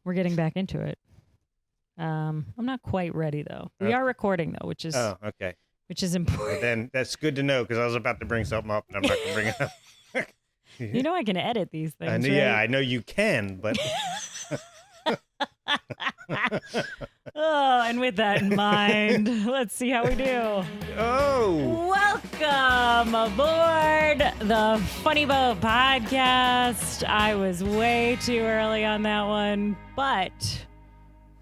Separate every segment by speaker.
Speaker 1: We're getting back into it. I'm not quite ready though. We are recording though, which is
Speaker 2: okay.
Speaker 1: Which is important.
Speaker 2: Well, then that's good to know because I was about to bring something up and I'm not going to bring it up.
Speaker 1: You know I can edit these things, right?
Speaker 2: Yeah, I know you can, but...
Speaker 1: Oh, and with that in mind, let's see how we do.
Speaker 2: Oh!
Speaker 1: Welcome aboard the Funny Boat Podcast. I was way too early on that one, but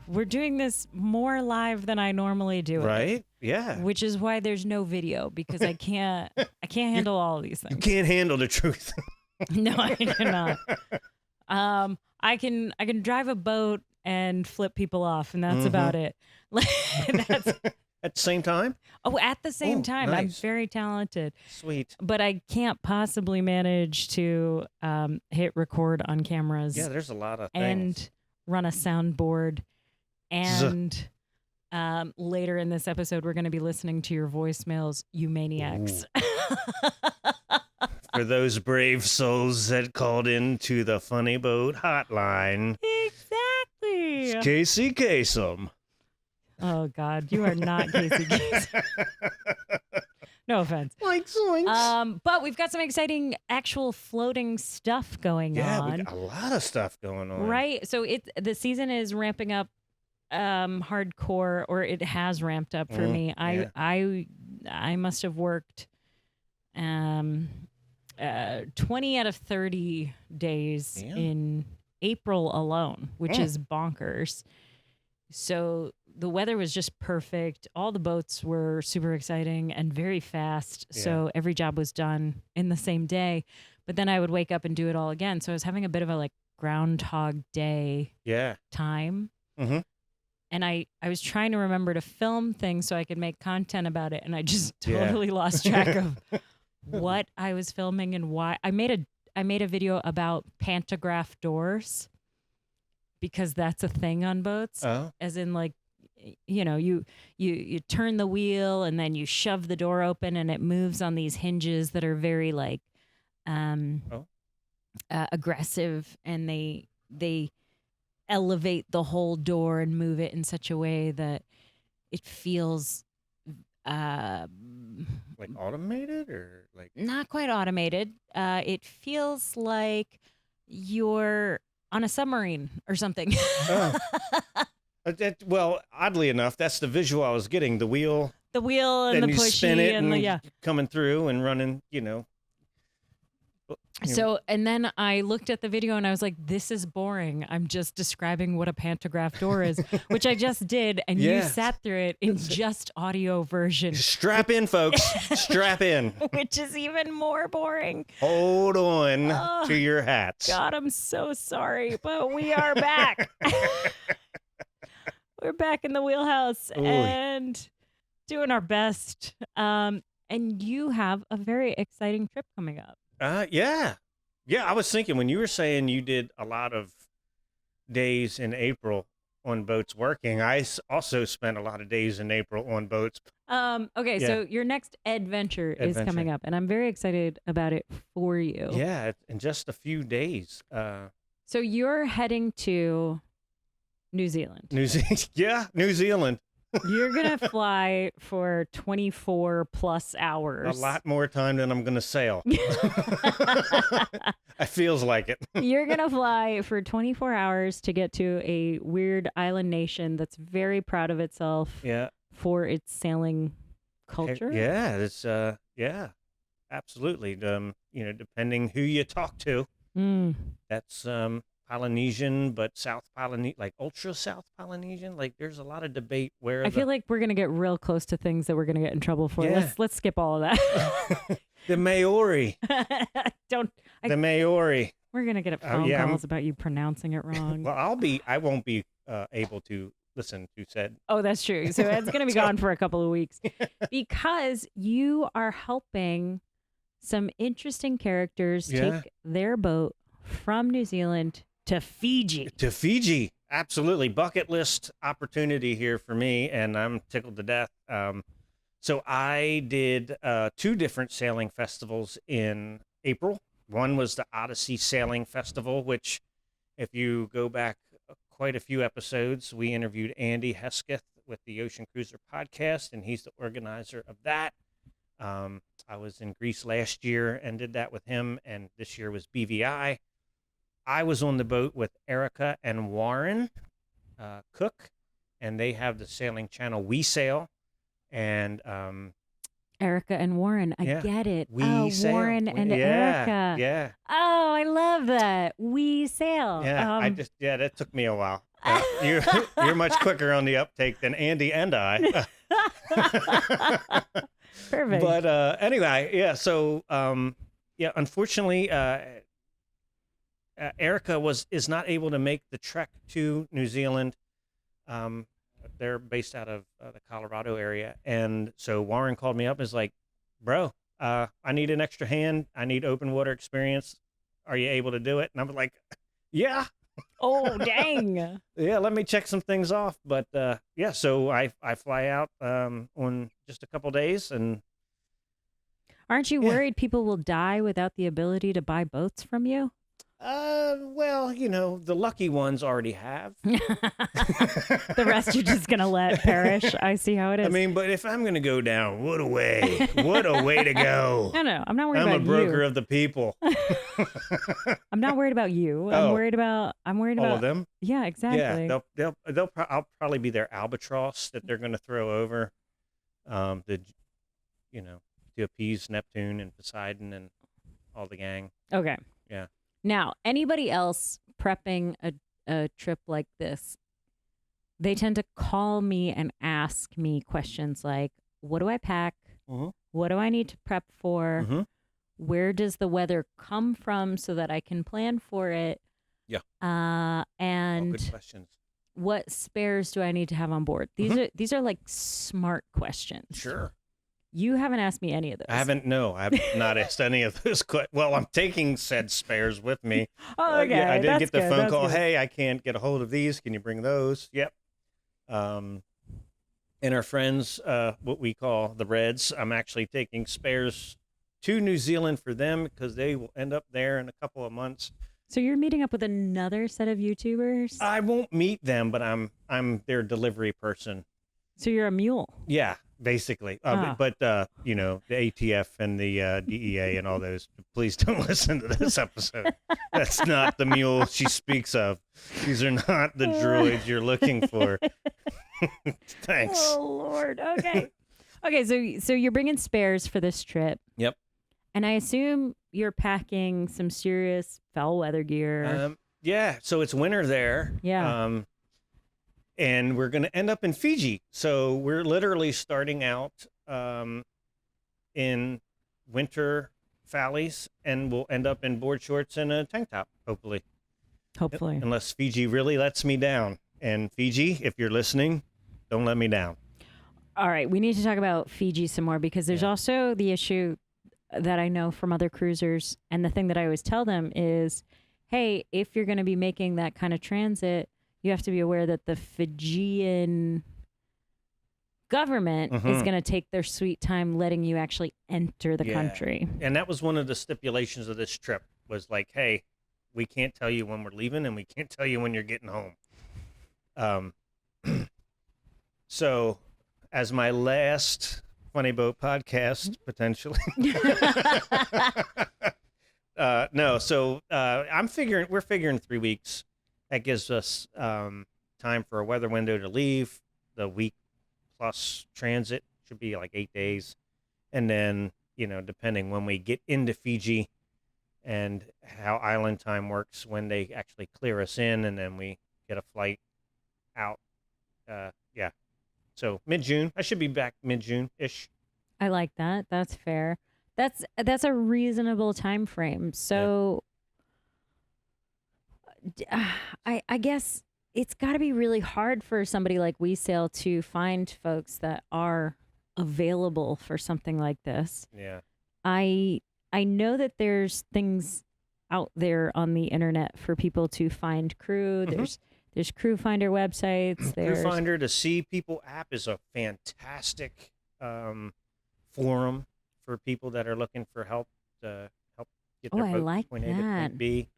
Speaker 1: we're doing this more live than I normally do it.
Speaker 2: Right? Yeah.
Speaker 1: Which is why there's no video, because I can't handle all of these things.
Speaker 2: You can't handle the truth.
Speaker 1: No, I cannot. I can drive a boat and flip people off, and that's about it. That's
Speaker 2: at the same time?
Speaker 1: Oh, at the same time.
Speaker 2: Nice.
Speaker 1: I'm very talented.
Speaker 2: Sweet.
Speaker 1: But I can't possibly manage to hit record on cameras.
Speaker 2: Yeah, there's a lot of
Speaker 1: and
Speaker 2: things.
Speaker 1: Run a soundboard. And later in this episode, we're going to be listening to your voicemails, you maniacs.
Speaker 2: For those brave souls that called into the Funny Boat hotline.
Speaker 1: Exactly.
Speaker 2: It's Casey Kasem.
Speaker 1: Oh, God. You are not Casey Kasem. No offense.
Speaker 2: Like zoinks.
Speaker 1: But we've got some exciting actual floating stuff going on.
Speaker 2: Yeah, we got a lot of stuff going on.
Speaker 1: Right. So the season is ramping up hardcore, or it has ramped up for me. I must have worked 20 out of 30 days in April alone, which is bonkers. So the weather was just perfect. All the boats were super exciting and very fast. Yeah. So every job was done in the same day. But then I would wake up and do it all again. So I was having a bit of a Groundhog Day time. Mm-hmm. And I was trying to remember to film things so I could make content about it. And I just totally lost track of what I was filming and why. I made a video about pantograph doors because that's a thing on boats. As in, you turn the wheel and then you shove the door open and it moves on these hinges that are very aggressive, and they elevate the whole door and move it in such a way that it feels
Speaker 2: like automated, or
Speaker 1: not quite automated. It feels like you're on a submarine or something.
Speaker 2: Well, oddly enough, that's the visual I was getting. The wheel and
Speaker 1: the
Speaker 2: you
Speaker 1: pushy
Speaker 2: spin it
Speaker 1: and the
Speaker 2: coming through and running,
Speaker 1: So, and then I looked at the video and I was like, this is boring. I'm just describing what a pantograph door is, which I just did. And you sat through it in just audio version.
Speaker 2: Strap in, folks. Strap in.
Speaker 1: Which is even more boring.
Speaker 2: Hold on to your hats.
Speaker 1: God, I'm so sorry, but we are back. We're back in the wheelhouse and doing our best. And you have a very exciting trip coming up.
Speaker 2: Yeah. I was thinking when you were saying you did a lot of days in April on boats working, I also spent a lot of days in April on boats.
Speaker 1: Okay, so your next adventure is coming up, and I'm very excited about it for you.
Speaker 2: Yeah, in just a few days.
Speaker 1: So you're heading to New Zealand.
Speaker 2: New Zealand.
Speaker 1: You're going to fly for 24 plus hours.
Speaker 2: A lot more time than I'm going to sail. It feels like it.
Speaker 1: You're going to fly for 24 hours to get to a weird island nation that's very proud of itself for its sailing culture.
Speaker 2: Yeah, it's absolutely. Depending who you talk to, that's Polynesian, but South Polynesian, ultra South Polynesian. There's a lot of debate where
Speaker 1: I feel like we're gonna get real close to things that we're gonna get in trouble for.
Speaker 2: Yeah.
Speaker 1: Let's skip all of that.
Speaker 2: The Maori. The Maori.
Speaker 1: We're gonna get phone calls about you pronouncing it wrong.
Speaker 2: Well, I won't be able to listen to said.
Speaker 1: Oh, that's true. So it's gonna be gone for a couple of weeks because you are helping some interesting characters take their boat from New Zealand to Fiji.
Speaker 2: Absolutely. Bucket list opportunity here for me, and I'm tickled to death. So I did 2 different sailing festivals in April. One was the Odyssey Sailing Festival, which if you go back quite a few episodes. We interviewed Andy Hesketh with the Ocean Cruiser podcast, and he's the organizer of that. I was in Greece last year and did that with him, and this year was BVI. I was on the boat with Erica and Warren Cook, and they have the sailing channel We Sail, and
Speaker 1: Erica and Warren, I get it.
Speaker 2: Sail.
Speaker 1: Warren and Erica.
Speaker 2: Yeah.
Speaker 1: Oh, I love that. We Sail.
Speaker 2: Yeah, that took me a while. You're much quicker on the uptake than Andy and I.
Speaker 1: Perfect.
Speaker 2: But anyway, yeah. So unfortunately, Erica is not able to make the trek to New Zealand. They're based out of the Colorado area, and so Warren called me up and was like, "Bro, I need an extra hand. I need open water experience. Are you able to do it?" And I was like, "Yeah."
Speaker 1: Oh, dang.
Speaker 2: Yeah, let me check some things off. But so I fly out on just a couple days, and
Speaker 1: aren't you worried people will die without the ability to buy boats from you?
Speaker 2: Well, the lucky ones already have.
Speaker 1: The rest you're just gonna let perish. I see how it is.
Speaker 2: I mean, but if I'm gonna go down, what a way to go.
Speaker 1: No, I'm not worried about you.
Speaker 2: I'm a broker of the people.
Speaker 1: I'm not worried about you. I'm worried about
Speaker 2: all of them.
Speaker 1: Yeah, exactly.
Speaker 2: Yeah, I'll probably be their albatross that they're gonna throw over, to appease Neptune and Poseidon and all the gang.
Speaker 1: Okay.
Speaker 2: Yeah.
Speaker 1: Now, anybody else prepping a trip like this, they tend to call me and ask me questions like, what do I pack?
Speaker 2: Mm-hmm.
Speaker 1: What do I need to prep for?
Speaker 2: Mm-hmm.
Speaker 1: Where does the weather come from so that I can plan for it?
Speaker 2: Yeah.
Speaker 1: And
Speaker 2: good questions.
Speaker 1: What spares do I need to have on board? These are like smart questions.
Speaker 2: Sure.
Speaker 1: You haven't asked me any of those.
Speaker 2: I have not asked any of those. Well, I'm taking said spares with me.
Speaker 1: Oh, okay.
Speaker 2: I did get the phone call.
Speaker 1: Good.
Speaker 2: Hey, I can't get a hold of these. Can you bring those? Yep. And our friends, what we call the Reds, I'm actually taking spares to New Zealand for them because they will end up there in a couple of months.
Speaker 1: So you're meeting up with another set of YouTubers?
Speaker 2: I won't meet them, but I'm their delivery person.
Speaker 1: So you're a mule?
Speaker 2: Yeah. Basically, but the ATF and the DEA and all those, please don't listen to this episode. That's not the mule she speaks of. These are not the droids you're looking for. Thanks.
Speaker 1: Oh, Lord. Okay. Okay, so you're bringing spares for this trip.
Speaker 2: Yep.
Speaker 1: And I assume you're packing some serious foul weather gear.
Speaker 2: Yeah, so it's winter there.
Speaker 1: Yeah.
Speaker 2: And we're going to end up in Fiji. So we're literally starting out in winter valleys, and we'll end up in board shorts and a tank top, hopefully.
Speaker 1: Hopefully.
Speaker 2: Unless Fiji really lets me down. And Fiji, if you're listening, don't let me down.
Speaker 1: All right. We need to talk about Fiji some more because there's also the issue that I know from other cruisers. And the thing that I always tell them is, hey, if you're going to be making that kind of transit, you have to be aware that the Fijian government is going to take their sweet time letting you actually enter the country.
Speaker 2: And that was one of the stipulations of this trip was like, hey, we can't tell you when we're leaving and we can't tell you when you're getting home. So as my last Funny Boat podcast, potentially. We're figuring 3 weeks. That gives us time for a weather window to leave. The week plus transit should be like 8 days. And then, depending when we get into Fiji and how island time works, when they actually clear us in and then we get a flight out. So mid-June. I should be back mid-June-ish.
Speaker 1: I like that. That's fair. That's a reasonable time frame. So I guess it's got to be really hard for somebody like We Sail to find folks that are available for something like this.
Speaker 2: Yeah. I
Speaker 1: know that there's things out there on the internet for people to find crew. There's crew finder websites.
Speaker 2: Crew Finder, the Sea People app is a fantastic forum for people that are looking for help to help get their boat
Speaker 1: I like
Speaker 2: point A to
Speaker 1: that.
Speaker 2: point B.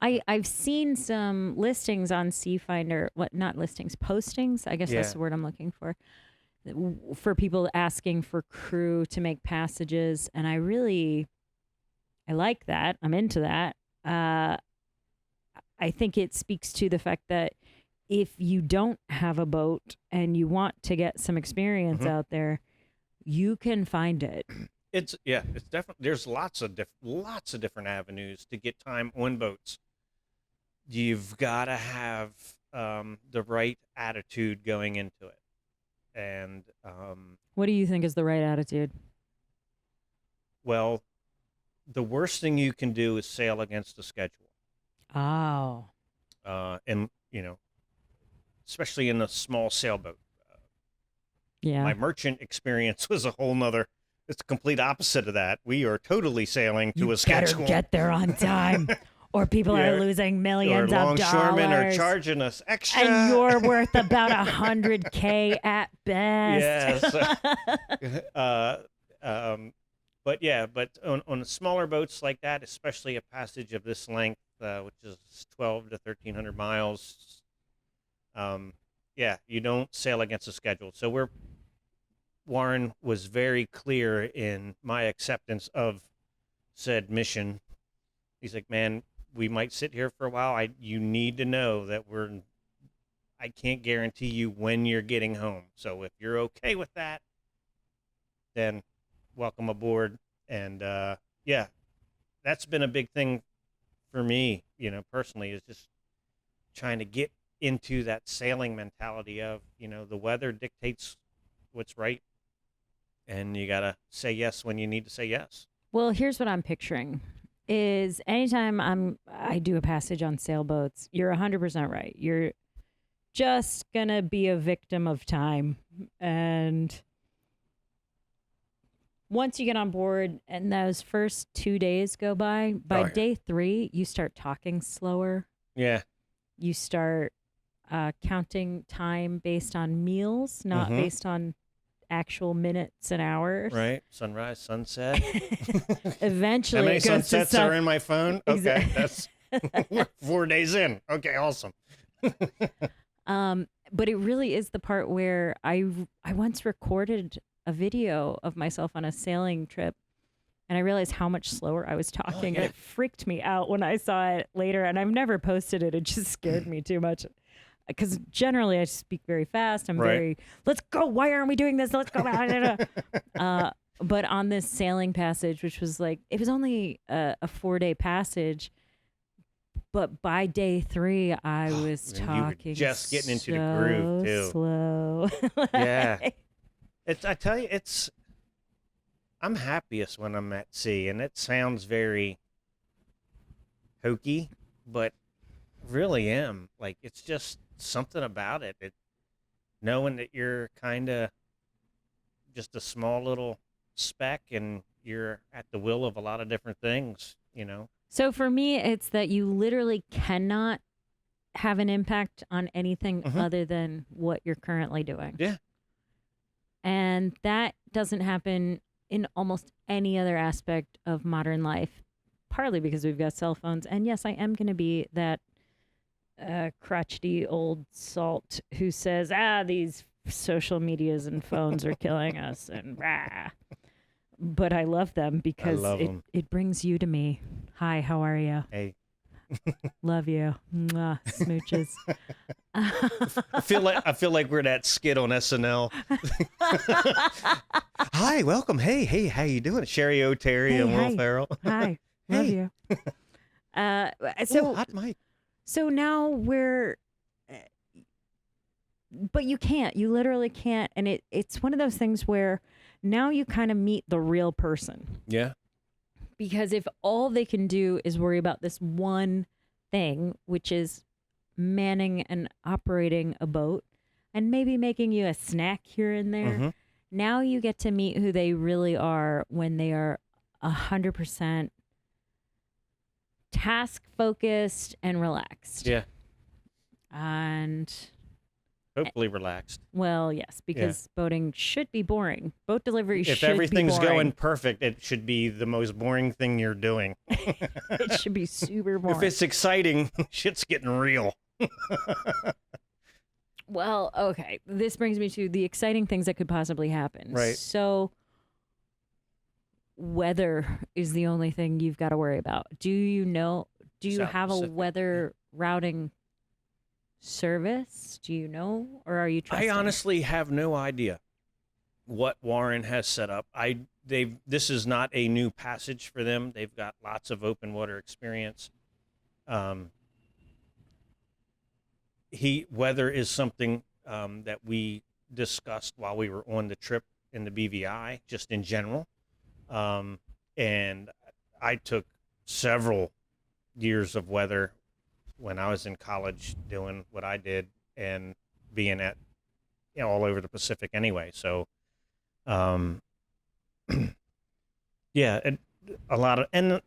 Speaker 1: I've seen some listings on Seafinder, not listings, postings. I guess that's the word I'm looking for people asking for crew to make passages, and I like that. I'm into that. I think it speaks to the fact that if you don't have a boat and you want to get some experience out there, you can find it.
Speaker 2: It's definitely, there's lots of different avenues to get time on boats. You've got to have the right attitude going into it. And
Speaker 1: what do you think is the right attitude?
Speaker 2: Well, the worst thing you can do is sail against the schedule.
Speaker 1: Oh.
Speaker 2: And especially in a small sailboat. My merchant experience was a whole nother. It's the complete opposite of that. We are totally sailing to a schedule.
Speaker 1: You better get there on time, or people are losing millions of dollars.
Speaker 2: Longshoremen are charging us extra,
Speaker 1: and you're worth about $100K at best.
Speaker 2: Yes. But on smaller boats like that, especially a passage of this length, which is 12 to 1,300 miles, you don't sail against the schedule. So Warren was very clear in my acceptance of said mission. He's like, man, we might sit here for a while. You need to know that I can't guarantee you when you're getting home. So if you're okay with that, then welcome aboard. And that's been a big thing for me, personally, is just trying to get into that sailing mentality of, the weather dictates what's right. And you got to say yes when you need to say yes.
Speaker 1: Well, here's what I'm picturing is anytime I do a passage on sailboats, you're 100% right. You're just going to be a victim of time. And once you get on board and those first 2 days go by day 3, you start talking slower.
Speaker 2: Yeah.
Speaker 1: You start counting time based on meals, not based on actual minutes and hours.
Speaker 2: Right. Sunrise, sunset.
Speaker 1: Eventually,
Speaker 2: how many
Speaker 1: it goes
Speaker 2: sunsets
Speaker 1: to
Speaker 2: are in my phone? Okay, that's 4 days in. Okay, awesome.
Speaker 1: But it really is the part where I once recorded a video of myself on a sailing trip, and I realized how much slower I was talking, and it freaked me out when I saw it later. And I've never posted it; it just scared me too much. Because generally I speak very fast. I'm very, let's go. Why aren't we doing this? Let's go. But on this sailing passage, which was it was only a 4-day passage. But by day 3, I was talking
Speaker 2: you were just getting into the groove too.
Speaker 1: Slow.
Speaker 2: Yeah. I tell you, I'm happiest when I'm at sea, and it sounds very hokey, but really am. It's just something about it. Knowing that you're kind of just a small little speck and you're at the will of a lot of different things,
Speaker 1: So for me, it's that you literally cannot have an impact on anything other than what you're currently doing.
Speaker 2: Yeah.
Speaker 1: And that doesn't happen in almost any other aspect of modern life, partly because we've got cell phones. And yes, I am going to be that crotchety old salt who says, these social medias and phones are killing us, and rah. But I love them because it brings you to me. Hi, how are you?
Speaker 2: Hey.
Speaker 1: Love you. Mwah, smooches.
Speaker 2: I feel like we're that skit on SNL. Hi, welcome. Hey, how you doing? Sherry O'Terry and Will Ferrell.
Speaker 1: Hi, love you.
Speaker 2: Hot mic.
Speaker 1: So now but you can't. You literally can't. And it's one of those things where now you kind of meet the real person.
Speaker 2: Yeah.
Speaker 1: Because if all they can do is worry about this one thing, which is manning and operating a boat and maybe making you a snack here and there, now you get to meet who they really are when they are 100% task focused and relaxed.
Speaker 2: Yeah.
Speaker 1: And
Speaker 2: hopefully relaxed.
Speaker 1: Well, yes, because boating should be boring. Boat delivery should be boring.
Speaker 2: If everything's going perfect, it should be the most boring thing you're doing.
Speaker 1: It should be super boring.
Speaker 2: If it's exciting, shit's getting real.
Speaker 1: Well, okay. This brings me to the exciting things that could possibly happen.
Speaker 2: Right.
Speaker 1: So, weather is the only thing you've got to worry about. Do you
Speaker 2: South
Speaker 1: have
Speaker 2: Pacific,
Speaker 1: a weather routing service? Do you know, or are you trusting?
Speaker 2: I honestly have no idea what Warren has set up. This is not a new passage for them. They've got lots of open water experience. Weather is something that we discussed while we were on the trip in the BVI, just in general. And I took several years of weather when I was in college doing what I did and being at, all over the Pacific anyway. So, yeah, a lot of, and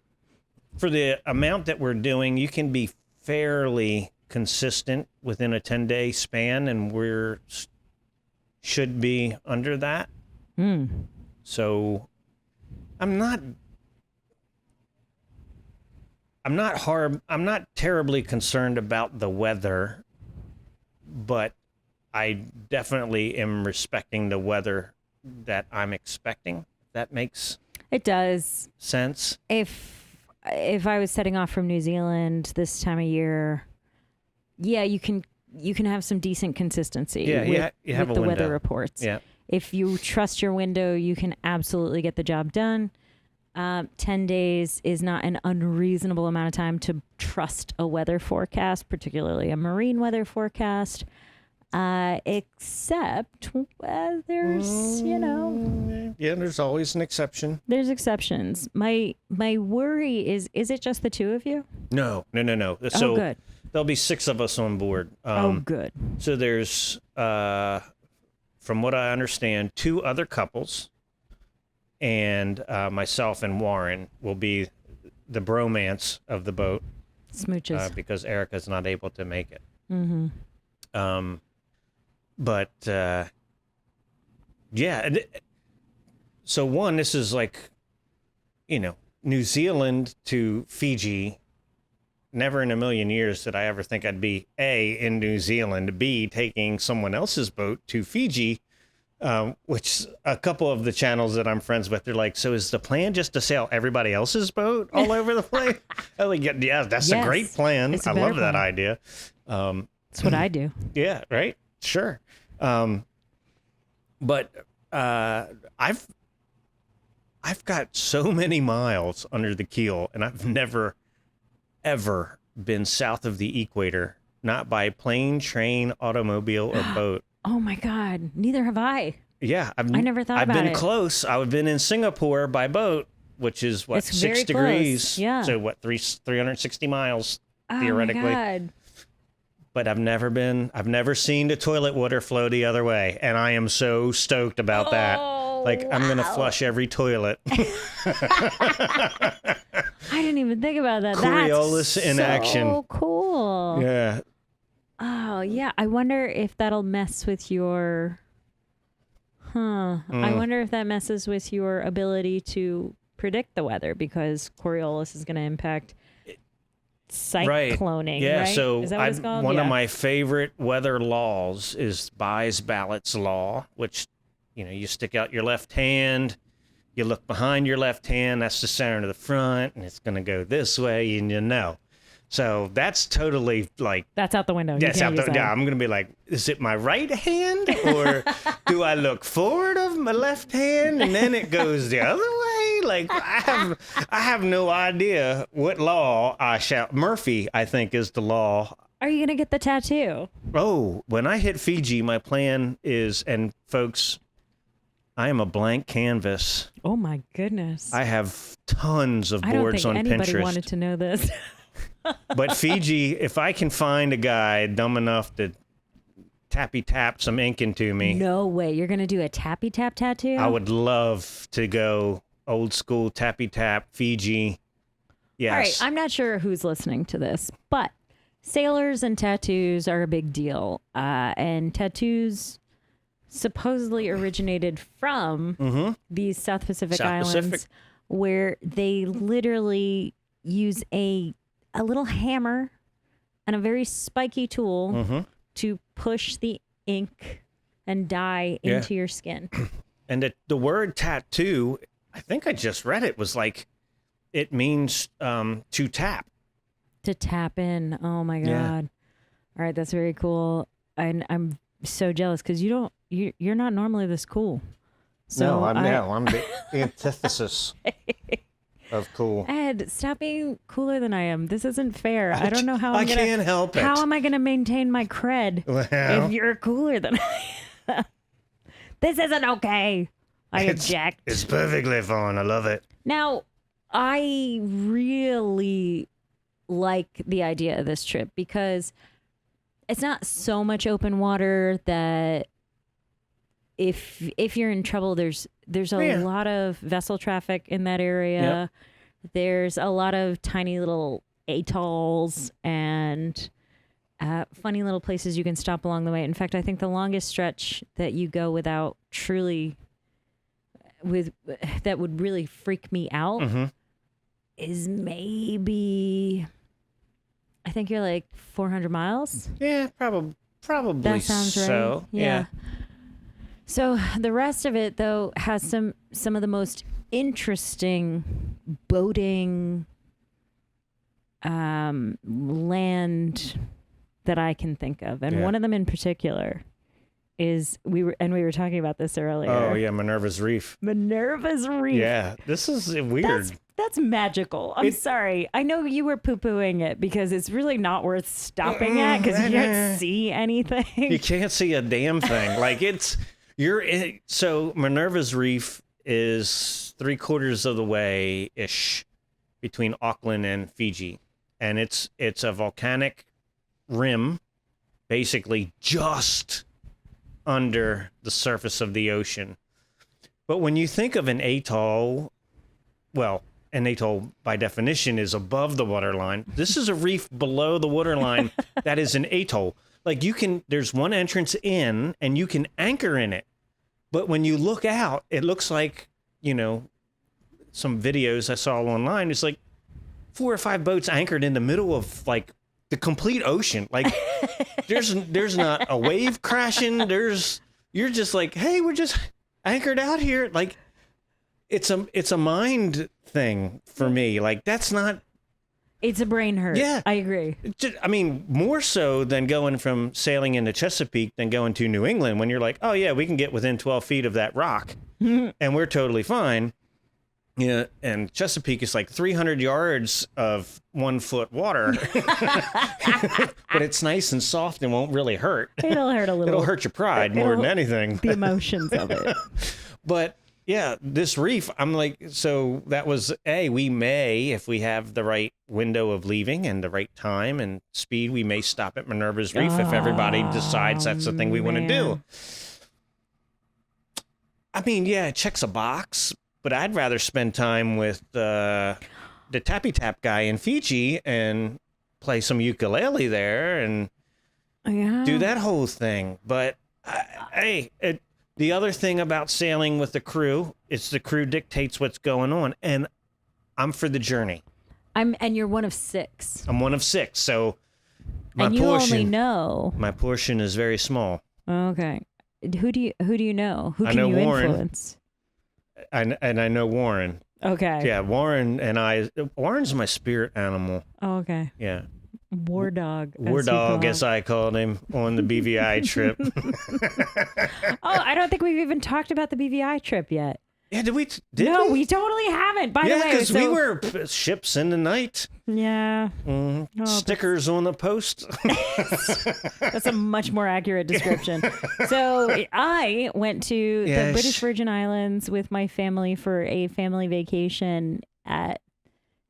Speaker 2: for the amount that we're doing, you can be fairly consistent within a 10-day span, and should be under that. So I'm not terribly concerned about the weather, but I definitely am respecting the weather that I'm expecting. That makes
Speaker 1: It does.
Speaker 2: sense.
Speaker 1: If I was setting off from New Zealand this time of year, yeah, you can have some decent consistency.
Speaker 2: Yeah, you have
Speaker 1: with
Speaker 2: a
Speaker 1: the weather
Speaker 2: window.
Speaker 1: reports.
Speaker 2: Yeah.
Speaker 1: If you trust your window, you can absolutely get the job done. 10 days is not an unreasonable amount of time to trust a weather forecast, particularly a marine weather forecast. Except there's,
Speaker 2: Yeah, there's always an exception.
Speaker 1: there's exceptions. My worry is it just the two of you?
Speaker 2: No.
Speaker 1: Oh, good.
Speaker 2: There'll be 6 of us on board.
Speaker 1: Good.
Speaker 2: So there's, from what I understand, 2 other couples, and myself and Warren will be the bromance of the boat.
Speaker 1: Smooches.
Speaker 2: Because Erica's not able to make it.
Speaker 1: Mm-hmm.
Speaker 2: But yeah. So one, this is like, New Zealand to Fiji. Never in a million years did I ever think I'd be A, in New Zealand, B, taking someone else's boat to Fiji, which a couple of the channels that I'm friends with, they're like, so is the plan just to sail everybody else's boat all over the place? I'm like, yeah, that's a great plan. I love that idea.
Speaker 1: That's what I do.
Speaker 2: Yeah, right? Sure. But I've got so many miles under the keel, and I've never ever been south of the equator, not by plane, train, automobile, or boat.
Speaker 1: Oh my God. Neither have I.
Speaker 2: Yeah.
Speaker 1: I never thought about it.
Speaker 2: I've been close. I've been in Singapore by boat, which is what,
Speaker 1: It's
Speaker 2: 6
Speaker 1: very
Speaker 2: degrees.
Speaker 1: close. Yeah.
Speaker 2: So what, 360 miles theoretically.
Speaker 1: Oh my God.
Speaker 2: But I've never seen the toilet water flow the other way. And I am so stoked about that. Like, I'm going to flush every toilet.
Speaker 1: I didn't even think about that.
Speaker 2: Coriolis
Speaker 1: That's
Speaker 2: in action.
Speaker 1: So cool.
Speaker 2: Yeah.
Speaker 1: Oh, yeah. I wonder if that'll mess with your... I wonder if that messes with your ability to predict the weather, because Coriolis is going to impact cycloning,
Speaker 2: Yeah,
Speaker 1: right?
Speaker 2: so
Speaker 1: Is that what it's called?
Speaker 2: one of my favorite weather laws is Buys-Ballott's law, which, you stick out your left hand, you look behind your left hand, that's the center of the front, and it's going to go this way, and So that's totally like...
Speaker 1: That's out the window.
Speaker 2: Yes, I'm going to be like, is it my right hand, or do I look forward of my left hand and then it goes the other way? Like, I have no idea what law I shall... Murphy, I think, is the law.
Speaker 1: Are you going to get the tattoo?
Speaker 2: Oh, when I hit Fiji, my plan is, and folks, I am a blank canvas.
Speaker 1: Oh my goodness.
Speaker 2: I have tons of boards on Pinterest.
Speaker 1: I don't think anybody wanted to know this.
Speaker 2: But Fiji, if I can find a guy dumb enough to tappy tap some ink into me.
Speaker 1: No way. You're going to do a tappy tap tattoo?
Speaker 2: I would love to go old school tappy tap Fiji. Yes.
Speaker 1: All right. I'm not sure who's listening to this, but sailors and tattoos are a big deal. And tattoos supposedly originated from these South Pacific islands where they literally use a little hammer and a very spiky tool to push the ink and dye into your skin.
Speaker 2: And the word tattoo, I think I just read it, was like, it means to tap.
Speaker 1: To tap in. Oh my God.
Speaker 2: Yeah.
Speaker 1: All right, that's very cool. And I'm so jealous because you're not normally this cool. So
Speaker 2: I'm the antithesis of cool.
Speaker 1: Ed, stop being cooler than I am. This isn't fair. I don't know how
Speaker 2: I can't help it.
Speaker 1: How am I gonna maintain my cred if you're cooler than I am? This isn't okay. I object.
Speaker 2: It's perfectly fine. I love it.
Speaker 1: Now, I really like the idea of this trip because it's not so much open water that if you're in trouble, there's a lot of vessel traffic in that area. Yep. There's a lot of tiny little atolls and funny little places you can stop along the way. In fact, I think the longest stretch that you go without that would really freak me out is maybe, I think you're like 400 miles.
Speaker 2: Yeah, probably.
Speaker 1: That sounds
Speaker 2: so.
Speaker 1: Right. Yeah. So the rest of it, though, has some of the most interesting boating land that I can think of, and one of them in particular is we were talking about this earlier.
Speaker 2: Oh yeah, Minerva's Reef.
Speaker 1: Minerva's Reef.
Speaker 2: Yeah, this is weird.
Speaker 1: That's magical. I'm sorry. I know you were poo-pooing it because it's really not worth stopping at because you can't see anything.
Speaker 2: You can't see a damn thing. Like so Minerva's Reef is 3/4 of the way ish between Auckland and Fiji, and it's a volcanic rim, basically just under the surface of the ocean. But when you think of an atoll, well, an atoll by definition is above the waterline. This is a reef below the waterline that is an atoll. Like there's one entrance in and you can anchor in it. But when you look out, it looks like, some videos I saw online. It's like 4 or 5 boats anchored in the middle of like the complete ocean. Like there's not a wave crashing. You're just like, hey, we're just anchored out here. Like it's a mind thing for me. Like that's not.
Speaker 1: It's a brain hurt.
Speaker 2: Yeah,
Speaker 1: I agree.
Speaker 2: I mean, more so than going from sailing into Chesapeake than going to New England when you're like, oh yeah, we can get within 12 feet of that rock and we're totally fine. Yeah, and Chesapeake is like 300 yards of 1 foot water, but it's nice and soft and won't really hurt.
Speaker 1: It'll hurt a little.
Speaker 2: It'll hurt your pride more than anything.
Speaker 1: The emotions of it.
Speaker 2: But yeah, this reef, I'm like, so that was we may, if we have the right window of leaving and the right time and speed, we may stop at Minerva's Reef if everybody decides that's the thing we want to do. I mean, yeah, it checks a box, but I'd rather spend time with the Tappy Tap guy in Fiji and play some ukulele there and do that whole thing. But the other thing about sailing with the crew is the crew dictates what's going on, and I'm for the journey.
Speaker 1: And you're one of 6.
Speaker 2: I'm one of 6, so
Speaker 1: my
Speaker 2: portion is very small.
Speaker 1: Okay, who do you know? Who
Speaker 2: I
Speaker 1: can
Speaker 2: know
Speaker 1: you
Speaker 2: Warren.
Speaker 1: influence?
Speaker 2: And I know Warren.
Speaker 1: Okay.
Speaker 2: Yeah, Warren's my spirit animal.
Speaker 1: Oh, okay.
Speaker 2: Yeah.
Speaker 1: War dog.
Speaker 2: As I called him on the BVI trip.
Speaker 1: I don't think we've even talked about the BVI trip yet.
Speaker 2: Yeah, did we?
Speaker 1: No, we totally haven't. By the way,
Speaker 2: yeah, because we were ships in the night.
Speaker 1: Yeah.
Speaker 2: Stickers on the post.
Speaker 1: That's a much more accurate description. So I went to the British Virgin Islands with my family for a family vacation at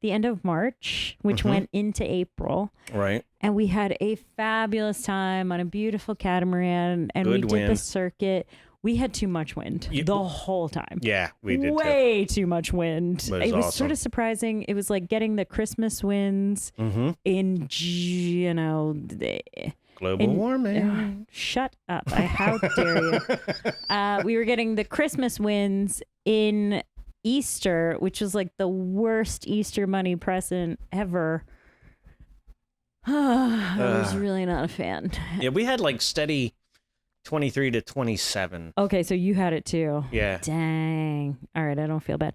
Speaker 1: the end of March, which went into April.
Speaker 2: Right.
Speaker 1: And we had a fabulous time on a beautiful catamaran, and we did the circuit. We had too much wind the whole time.
Speaker 2: Yeah, we did
Speaker 1: way too much wind. It was
Speaker 2: awesome.
Speaker 1: sort of surprising. It was like getting the Christmas winds in,
Speaker 2: global warming.
Speaker 1: Shut up. How dare you? We were getting the Christmas winds in Easter, which was like the worst Easter money present ever. I was really not a fan.
Speaker 2: Yeah, we had like steady 23 to 27.
Speaker 1: Okay, so you had it too.
Speaker 2: Yeah.
Speaker 1: Dang. All right, I don't feel bad.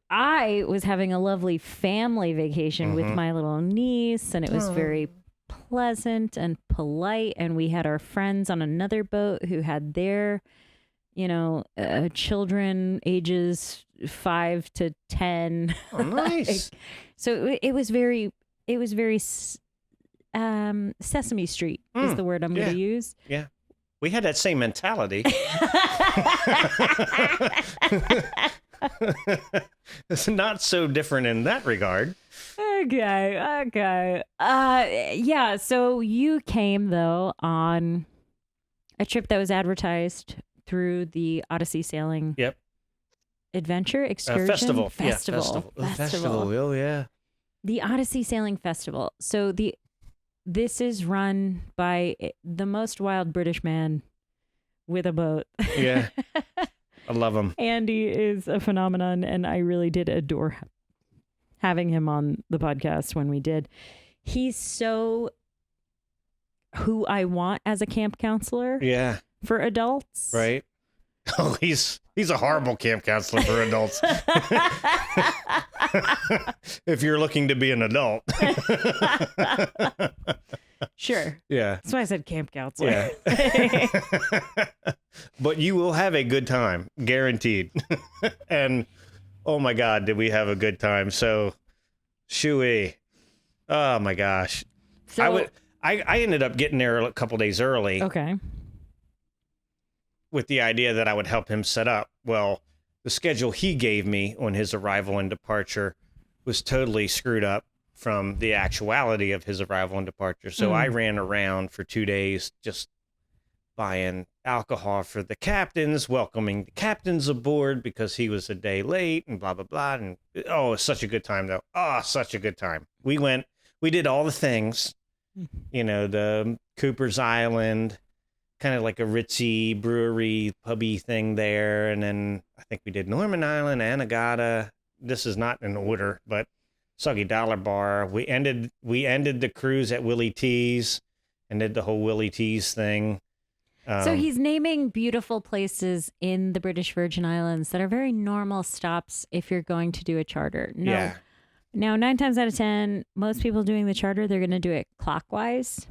Speaker 1: I was having a lovely family vacation with my little niece, and it was very pleasant and polite. And we had our friends on another boat who had their, children ages 5 to 10.
Speaker 2: Oh, nice.
Speaker 1: So it was very Sesame Street is the word I'm going to use.
Speaker 2: Yeah. We had that same mentality. It's not so different in that regard.
Speaker 1: Okay. Yeah, so you came, though, on a trip that was advertised through the Odyssey Sailing Adventure Excursion
Speaker 2: Festival.
Speaker 1: Festival.
Speaker 2: Oh, yeah.
Speaker 1: The Odyssey Sailing Festival. So this is run by the most wild British man with a boat.
Speaker 2: Yeah. I love him.
Speaker 1: Andy is a phenomenon, and I really did adore having him on the podcast when we did. He's so who I want as a camp counselor.
Speaker 2: Yeah.
Speaker 1: For adults.
Speaker 2: Right. Oh, he's a horrible camp counselor for adults. If you're looking to be an adult.
Speaker 1: Sure.
Speaker 2: Yeah.
Speaker 1: That's why I said camp counselor.
Speaker 2: Yeah. But you will have a good time, guaranteed. And oh my God, did we have a good time? So, shooey. Oh my gosh.
Speaker 1: So,
Speaker 2: I ended up getting there a couple days early.
Speaker 1: Okay.
Speaker 2: With the idea that I would help him set up. Well, the schedule he gave me on his arrival and departure was totally screwed up from the actuality of his arrival and departure. So I ran around for 2 days just buying alcohol for the captains, welcoming the captains aboard because he was a day late and blah, blah, blah. And it was such a good time, though. Oh, such a good time. We did all the things, the Cooper's Island, kind of like a ritzy brewery pubby thing there. And then I think we did Norman Island, Anegada. This is not in order, but Soggy Dollar Bar. We ended the cruise at Willie T's and did the whole Willie T's thing.
Speaker 1: So he's naming beautiful places in the British Virgin Islands that are very normal stops if you're going to do a charter. No.
Speaker 2: Yeah.
Speaker 1: Now, 9 times out of 10, most people doing the charter, they're going to do it clockwise.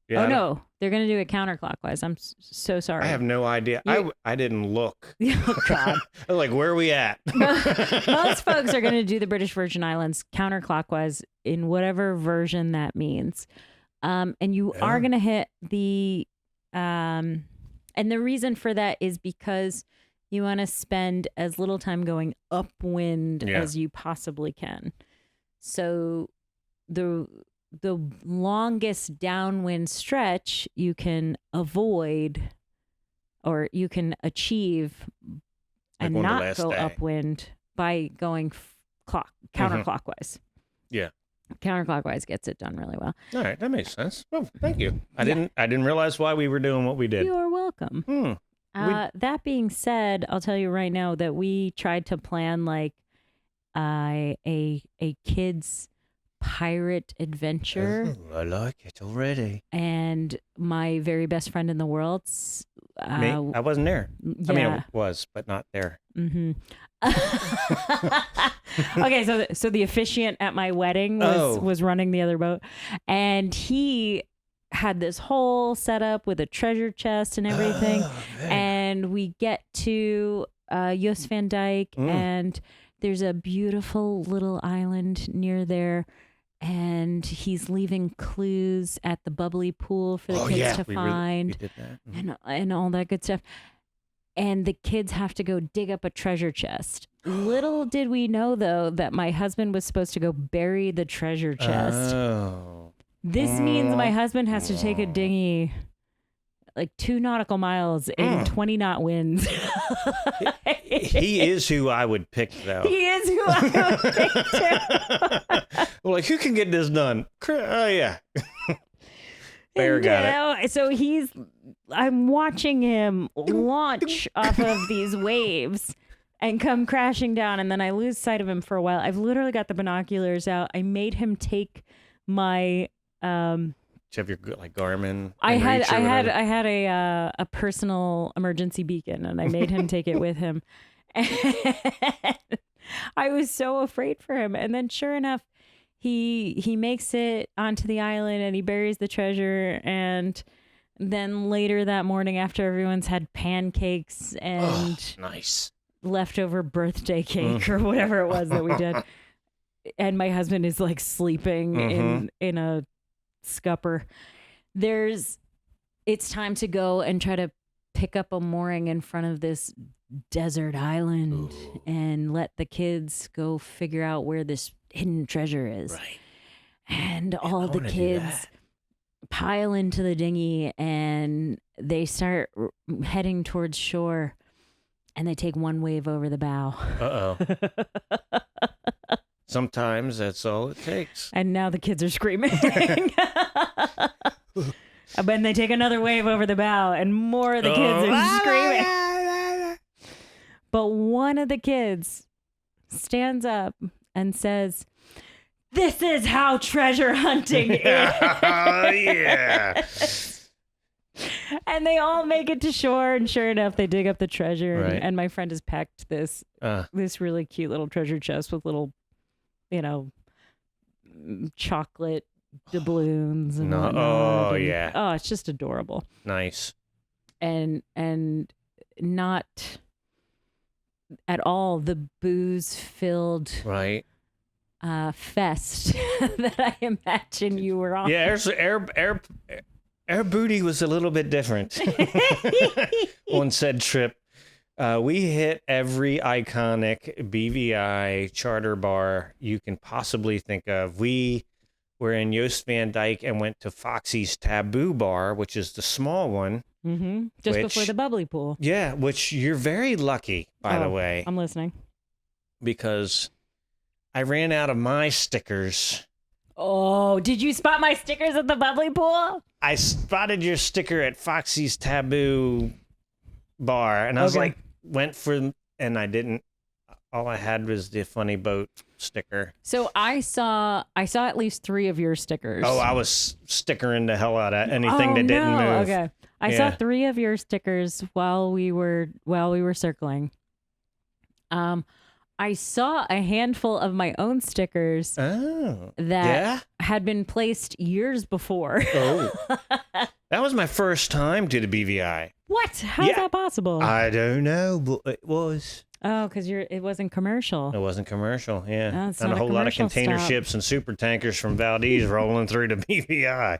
Speaker 1: Yeah, no, they're going to do it counterclockwise. I'm so sorry.
Speaker 2: I have no idea. I didn't look.
Speaker 1: Oh, God.
Speaker 2: I was like, where are we at?
Speaker 1: Most folks are going to do the British Virgin Islands counterclockwise in whatever version that means. And you are going to hit the... and the reason for that is because you want to spend as little time going upwind as you possibly can. So the longest downwind stretch you can avoid or you can achieve and not go upwind by going counterclockwise.
Speaker 2: Yeah.
Speaker 1: Counterclockwise gets it done really well.
Speaker 2: All right, that makes sense. Oh, thank you. I didn't realize why we were doing what we did.
Speaker 1: You are welcome. That being said, I'll tell you right now that we tried to plan like a kids pirate adventure.
Speaker 2: Oh, I like it already.
Speaker 1: And my very best friend in the world.
Speaker 2: Me? I wasn't there.
Speaker 1: Yeah.
Speaker 2: I mean, I was, but not there.
Speaker 1: Mm-hmm. Okay, so the officiant at my wedding was running the other boat, and he had this whole setup with a treasure chest and everything. And we get to Jost Van Dyke, and there's a beautiful little island near there. And he's leaving clues at the bubbly pool for the kids to find.
Speaker 2: We did that.
Speaker 1: And all that good stuff. And the kids have to go dig up a treasure chest. Little did we know, though, that my husband was supposed to go bury the treasure chest.
Speaker 2: Oh.
Speaker 1: This means my husband has to take a dinghy like 2 nautical miles in 20 knot winds.
Speaker 2: He is who I would pick, though.
Speaker 1: He is who I would pick too.
Speaker 2: Well, like, who can get this done? Oh, yeah. Bear got it.
Speaker 1: So I'm watching him launch off of these waves and come crashing down, and then I lose sight of him for a while. I've literally got the binoculars out. I made him take my
Speaker 2: Do you have your like Garmin?
Speaker 1: I had a personal emergency beacon, and I made him take it with him. And I was so afraid for him, and then sure enough, he makes it onto the island and he buries the treasure. And then later that morning, after everyone's had pancakes and
Speaker 2: nice
Speaker 1: leftover birthday cake or whatever it was that we did, and my husband is like sleeping in a scupper, it's time to go and try to pick up a mooring in front of this desert island and let the kids go figure out where this hidden treasure is.
Speaker 2: Right.
Speaker 1: And all the kids pile into the dinghy and they start heading towards shore, and they take one wave over the bow.
Speaker 2: Sometimes that's all it takes.
Speaker 1: And now the kids are screaming. But then they take another wave over the bow, and more of the kids are screaming. But one of the kids stands up and says, "This is how treasure hunting is."
Speaker 2: Yeah.
Speaker 1: And they all make it to shore, and sure enough, they dig up the treasure.
Speaker 2: Right.
Speaker 1: And my friend has packed this really cute little treasure chest with little, chocolate doubloons and whatnot.
Speaker 2: Yeah.
Speaker 1: Oh, it's just adorable.
Speaker 2: Nice.
Speaker 1: And not at all the booze-filled fest that I imagine you were on.
Speaker 2: Yeah, our booty was a little bit different on said trip. We hit every iconic BVI charter bar you can possibly think of. We were in Joost Van Dyke and went to Foxy's Taboo Bar, which is the small one.
Speaker 1: Mm-hmm. Just before the bubbly pool.
Speaker 2: Yeah, which you're very lucky, by the way.
Speaker 1: I'm listening.
Speaker 2: Because I ran out of my stickers.
Speaker 1: Oh, did you spot my stickers at the bubbly pool?
Speaker 2: I spotted your sticker at Foxy's Taboo Bar, and I was like, and I didn't. All I had was the funny boat sticker.
Speaker 1: So I saw at least 3 of your stickers.
Speaker 2: Oh, I was stickering the hell out of anything that didn't move.
Speaker 1: Okay. I saw 3 of your stickers while we were circling. I saw a handful of my own stickers that had been placed years before.
Speaker 2: Oh. That was my first time to the BVI.
Speaker 1: What? How's that possible?
Speaker 2: I don't know, but it was.
Speaker 1: Oh, because it wasn't commercial.
Speaker 2: It wasn't commercial, yeah.
Speaker 1: No,
Speaker 2: and a whole lot of container
Speaker 1: stop.
Speaker 2: ships and super tankers from Valdez rolling through the BVI.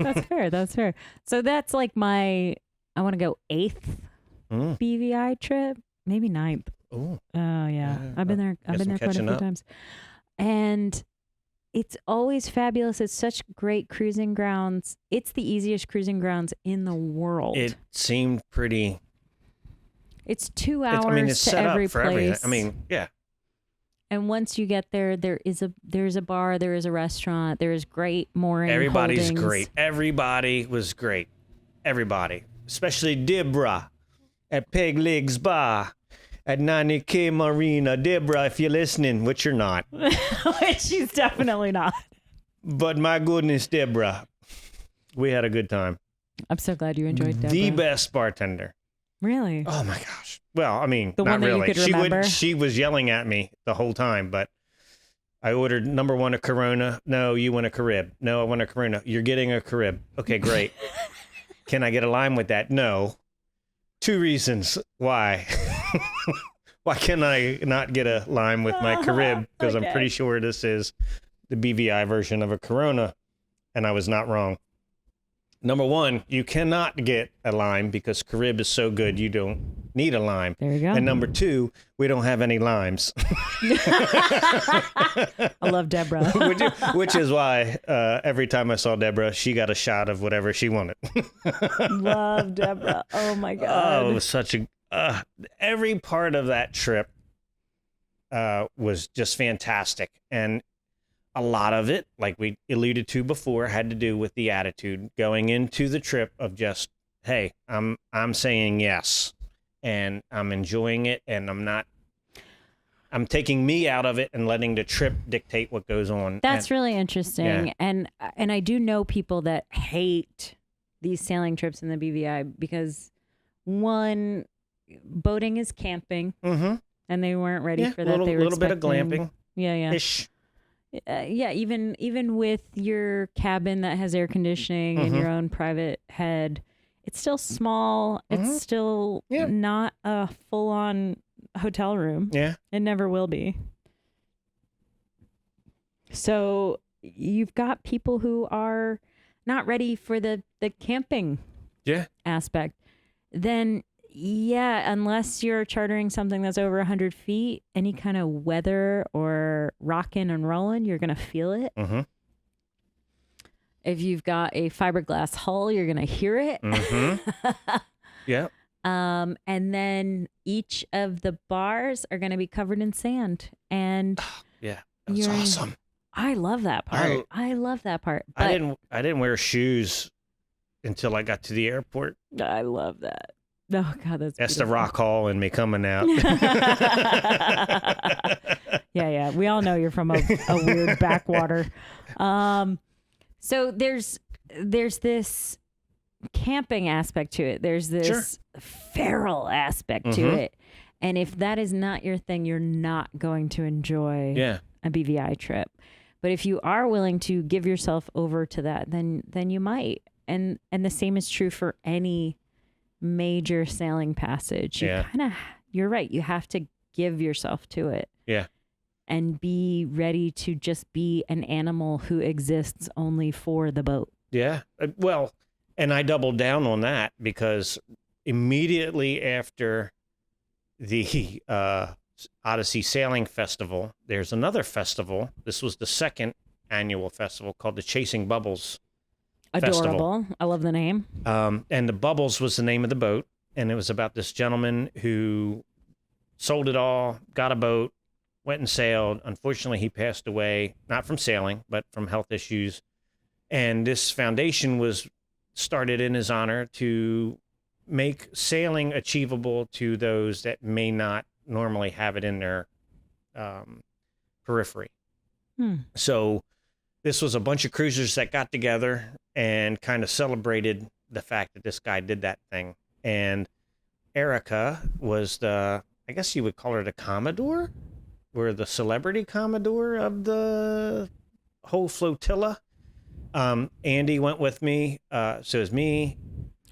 Speaker 1: That's fair. So that's like I want to go 8th BVI trip, maybe 9th.
Speaker 2: Oh,
Speaker 1: yeah. I've been there quite a few times. And it's always fabulous. It's such great cruising grounds. It's the easiest cruising grounds in the world.
Speaker 2: It seemed pretty.
Speaker 1: It's 2 hours
Speaker 2: it's
Speaker 1: to
Speaker 2: set
Speaker 1: every
Speaker 2: up for
Speaker 1: place.
Speaker 2: everything. I mean, yeah.
Speaker 1: And once you get there, there's a bar, there is a restaurant, there is great mooring.
Speaker 2: Everybody's
Speaker 1: holdings.
Speaker 2: great. Everybody was great. Everybody, especially Deborah at Peg Legs Bar at 90K Marina. Deborah, if you're listening, which you're not.
Speaker 1: Which she's definitely not.
Speaker 2: But my goodness, Deborah, we had a good time.
Speaker 1: I'm so glad you enjoyed Deborah.
Speaker 2: The best bartender.
Speaker 1: Really?
Speaker 2: Oh my gosh. Well, I mean,
Speaker 1: the
Speaker 2: not
Speaker 1: one that
Speaker 2: really.
Speaker 1: You could remember?
Speaker 2: She was yelling at me the whole time, but I ordered number 1 a Corona. No, you want a Carib. No, I want a Corona. You're getting a Carib. Okay, great. Can I get a lime with that? No. 2 reasons why. Why can I not get a lime with my Carib? Because I'm pretty sure this is the BVI version of a Corona, and I was not wrong. Number 1, you cannot get a lime because Carib is so good you don't need a lime.
Speaker 1: There you go.
Speaker 2: And number 2, we don't have any limes.
Speaker 1: I love Deborah.
Speaker 2: which is why every time I saw Deborah, she got a shot of whatever she wanted.
Speaker 1: Love Deborah. Oh my God.
Speaker 2: Oh, it was such a every part of that trip was just fantastic. And a lot of it, like we alluded to before, had to do with the attitude going into the trip of just, hey, I'm saying yes, and I'm enjoying it, and I'm taking me out of it and letting the trip dictate what goes on.
Speaker 1: That's really interesting.
Speaker 2: Yeah.
Speaker 1: And I do know people that hate these sailing trips in the BVI because, one, boating is camping, and they weren't ready for that. They were
Speaker 2: little bit of glamping.
Speaker 1: Yeah.
Speaker 2: Ish.
Speaker 1: Yeah, even with your cabin that has air conditioning and your own private head, it's still small. It's still not a full-on hotel room.
Speaker 2: Yeah.
Speaker 1: It never will be. So you've got people who are not ready for the camping aspect. Then, yeah, unless you're chartering something that's over 100 feet, any kind of weather or rocking and rolling, you're going to feel it. If you've got a fiberglass hull, you're going to hear it.
Speaker 2: Yeah.
Speaker 1: And then each of the bars are going to be covered in sand. And
Speaker 2: yeah, that's awesome.
Speaker 1: I love that part. I love that part. But
Speaker 2: I didn't wear shoes until I got to the airport.
Speaker 1: I love that. Oh God, that's
Speaker 2: the rock hall and me coming out.
Speaker 1: Yeah. We all know you're from a weird backwater. So there's this camping aspect to it. There's this feral aspect to it. And if that is not your thing, you're not going to enjoy a BVI trip. But if you are willing to give yourself over to that, then you might. And the same is true for any major sailing passage. You're right. You have to give yourself to it.
Speaker 2: Yeah.
Speaker 1: And be ready to just be an animal who exists only for the boat.
Speaker 2: Yeah. Well, and I doubled down on that because immediately after the Odyssey Sailing Festival, there's another festival. This was the second annual festival called the Chasing Bubbles
Speaker 1: Adorable.
Speaker 2: Festival.
Speaker 1: I love the name.
Speaker 2: And the Bubbles was the name of the boat. And it was about this gentleman who sold it all, got a boat, went and sailed. Unfortunately, he passed away, not from sailing, but from health issues. And this foundation was started in his honor to make sailing achievable to those that may not normally have it in their periphery. So this was a bunch of cruisers that got together and kind of celebrated the fact that this guy did that thing. And Erica was I guess you would call her the Commodore, or the celebrity Commodore of the whole flotilla. Andy went with me. So it was me.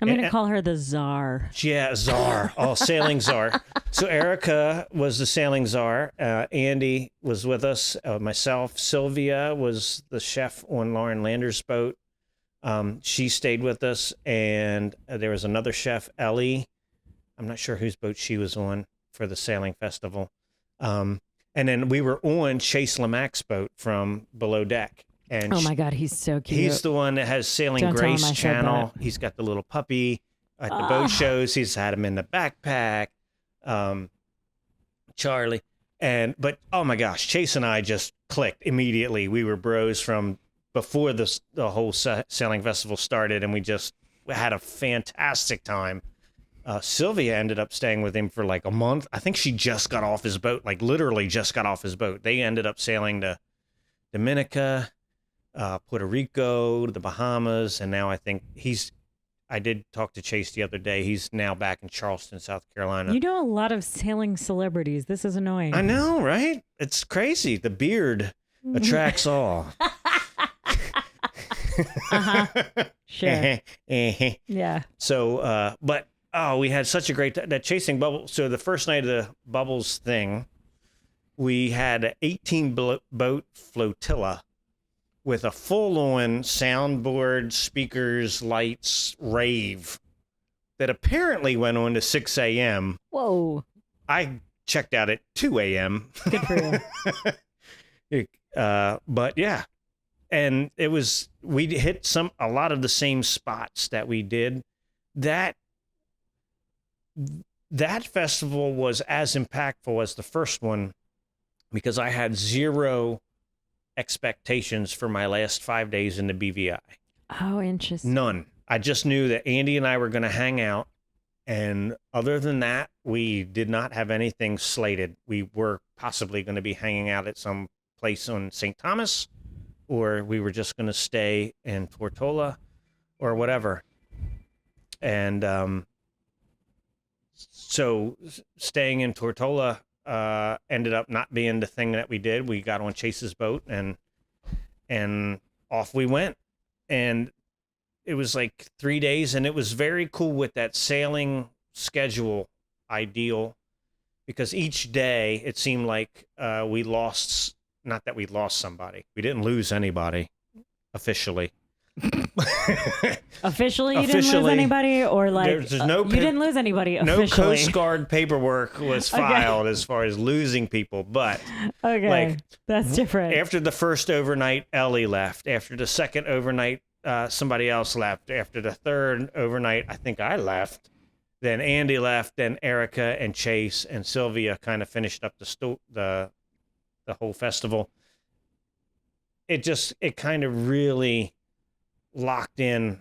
Speaker 1: I'm going to call her the Czar.
Speaker 2: Yeah, Czar. Oh, sailing Czar. So Erica was the sailing Czar. Andy was with us. Myself, Sylvia was the chef on Lauren Lander's boat. She stayed with us. And there was another chef, Ellie. I'm not sure whose boat she was on for the sailing festival. And then we were on Chase Lamac's boat from Below Deck. And
Speaker 1: oh my God, he's so cute.
Speaker 2: He's the one that has Sailing
Speaker 1: Don't
Speaker 2: Grace channel. He's got the little puppy at the boat shows. He's had him in the backpack. Charlie. But oh my gosh, Chase and I just clicked immediately. We were bros from before the whole sailing festival started, and we had a fantastic time. Sylvia ended up staying with him for like a month. I think she just got off his boat, like literally just got off his boat. They ended up sailing to Dominica, Puerto Rico, the Bahamas, and now I think I did talk to Chase the other day. He's now back in Charleston, South Carolina.
Speaker 1: You know a lot of sailing celebrities. This is annoying.
Speaker 2: I know, right? It's crazy. The beard attracts all.
Speaker 1: Sure. Yeah.
Speaker 2: So, but we had such a great that Chasing Bubbles. So the first night of the Bubbles thing, we had an 18-boat flotilla with a full-on soundboard, speakers, lights, rave that apparently went on to 6 a.m.
Speaker 1: Whoa.
Speaker 2: I checked out at 2 a.m.
Speaker 1: Good for you.
Speaker 2: But yeah, and we hit a lot of the same spots that we did. That festival was as impactful as the first one because I had zero expectations for my last 5 days in the BVI.
Speaker 1: Oh, interesting.
Speaker 2: None. I just knew that Andy and I were going to hang out. And other than that, we did not have anything slated. We were possibly going to be hanging out at some place on St. Thomas, or we were just going to stay in Tortola or whatever. And so staying in Tortola ended up not being the thing that we did. We got on Chase's boat and off we went. And it was like 3 days, and it was very cool with that sailing schedule ideal because each day it seemed like we lost, not that we lost somebody. We didn't lose anybody officially.
Speaker 1: Officially, you didn't lose anybody, or like
Speaker 2: there's no
Speaker 1: you didn't lose anybody officially.
Speaker 2: No Coast Guard paperwork was filed as far as losing people, but
Speaker 1: like that's different.
Speaker 2: After the first overnight, Ellie left. After the second overnight, somebody else left. After the third overnight, I think I left. Then Andy left. Then Erica and Chase and Sylvia kind of finished up the whole festival. It kind of really locked in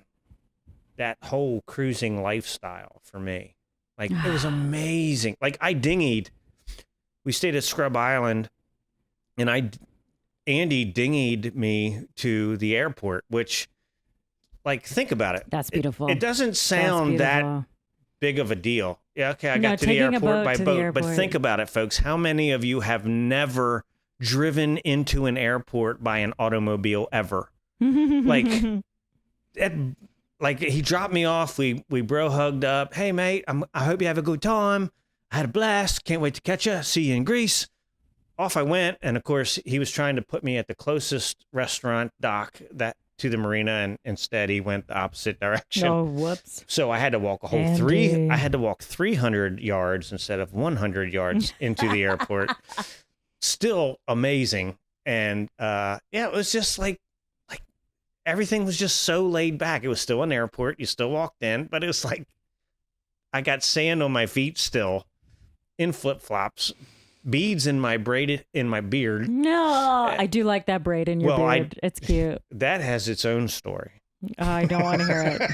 Speaker 2: that whole cruising lifestyle for me. Like, it was amazing. Like, I dinghied. We stayed at Scrub Island, and Andy dinghied me to the airport, which, like, think about it.
Speaker 1: That's beautiful.
Speaker 2: It doesn't sound that big of a deal. Yeah, okay, I got to the airport by boat, but think about it, folks. How many of you have never driven into an airport by an automobile ever? Like he dropped me off. We bro hugged up. Hey mate, I hope you have a good time. I had a blast. Can't wait to catch you. See you in Greece. Off I went, and of course he was trying to put me at the closest restaurant dock to the marina, and instead he went the opposite direction.
Speaker 1: Oh, whoops! So
Speaker 2: I had to walk I had to walk 300 yards instead of 100 yards into the airport. Still amazing, and it was just like everything was just so laid back. It was still an airport. You still walked in, but it was like I got sand on my feet still, in flip-flops, beads in my beard.
Speaker 1: No, I do like that braid in your beard. It's cute.
Speaker 2: That has its own story.
Speaker 1: I don't want to hear it.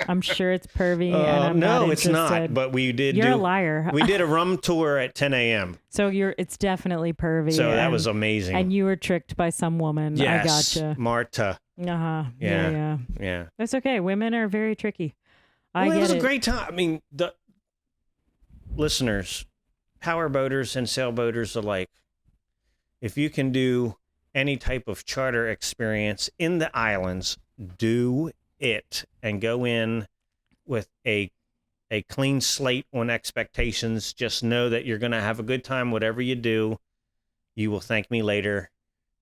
Speaker 1: I'm sure it's pervy, and I'm not interested.
Speaker 2: No, it's not. But we did.
Speaker 1: You're a liar.
Speaker 2: We did a rum tour at 10 a.m.
Speaker 1: So it's definitely pervy.
Speaker 2: So that was amazing.
Speaker 1: And you were tricked by some woman.
Speaker 2: Yes,
Speaker 1: I gotcha.
Speaker 2: Marta.
Speaker 1: Yeah. That's okay. Women are very tricky.
Speaker 2: It was a great time. I mean, the listeners, power boaters and sailboaters alike, if you can do any type of charter experience in the islands, do it, and go in with a clean slate on expectations. Just know that you're going to have a good time. Whatever you do, you will thank me later,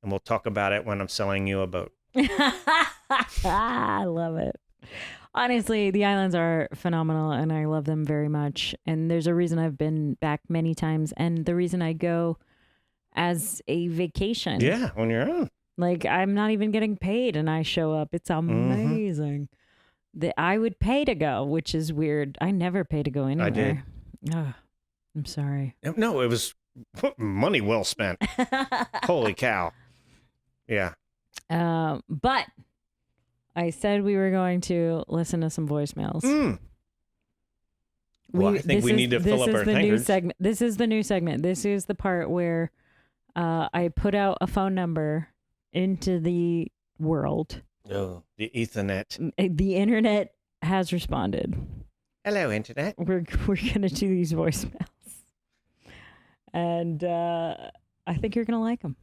Speaker 2: and we'll talk about it when I'm selling you a boat.
Speaker 1: I love it. Honestly, the islands are phenomenal, and I love them very much. And there's a reason I've been back many times, and the reason I go as a vacation.
Speaker 2: Yeah, on your own.
Speaker 1: Like, I'm not even getting paid, and I show up. It's amazing. I would pay to go, which is weird. I never pay to go anywhere.
Speaker 2: I did.
Speaker 1: Oh, I'm sorry.
Speaker 2: No, it was money well spent. Holy cow. Yeah.
Speaker 1: But I said we were going to listen to some voicemails.
Speaker 2: Well, I think we need to fill up our tankards.
Speaker 1: This is the new segment. This is the part where I put out a phone number into the world.
Speaker 2: Oh, the Ethernet.
Speaker 1: The internet has responded.
Speaker 2: Hello, internet.
Speaker 1: We're gonna do these voicemails, and I think you're gonna like them.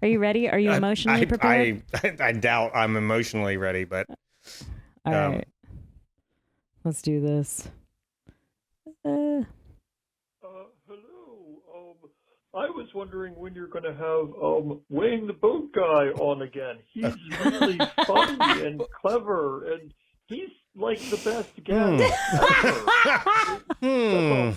Speaker 1: Are you ready? Are you emotionally prepared?
Speaker 2: I doubt I'm emotionally ready, but
Speaker 1: all right. Let's do this.
Speaker 3: Hello. I was wondering when you're going to have Wayne the Boat Guy on again. He's really funny and clever, and he's like the best guest ever.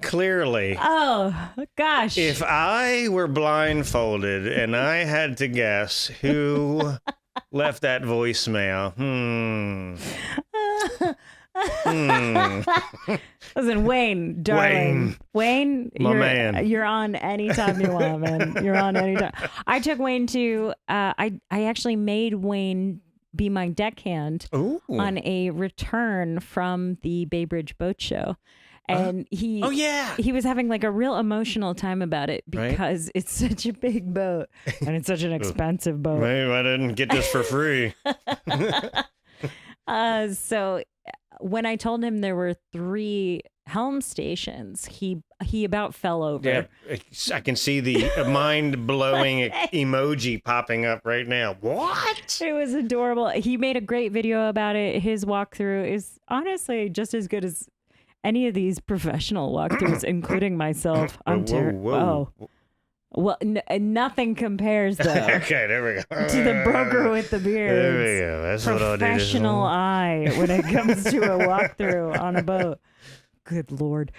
Speaker 2: Clearly.
Speaker 1: Oh, gosh.
Speaker 2: If I were blindfolded and I had to guess who left that voicemail,
Speaker 1: Listen, Wayne, darling. Wayne,
Speaker 2: my man.
Speaker 1: You're on anytime you want, man. You're on anytime. I took Wayne to, I actually made Wayne be my deckhand on a return from the Bay Bridge Boat Show. And he was having like a real emotional time about it because it's such a big boat and it's such an expensive boat.
Speaker 2: Maybe I didn't get this for free.
Speaker 1: So when I told him there were 3 helm stations, he about fell over.
Speaker 2: Yeah, I can see the mind-blowing emoji popping up right now. What?
Speaker 1: It was adorable. He made a great video about it. His walkthrough is honestly just as good as any of these professional walkthroughs, including myself.
Speaker 2: Whoa.
Speaker 1: Well, nothing compares though.
Speaker 2: Okay, there we go.
Speaker 1: To the broker with the beard.
Speaker 2: There we go. That's what I'll do.
Speaker 1: Professional eye when it comes to a walkthrough on a boat. Good Lord.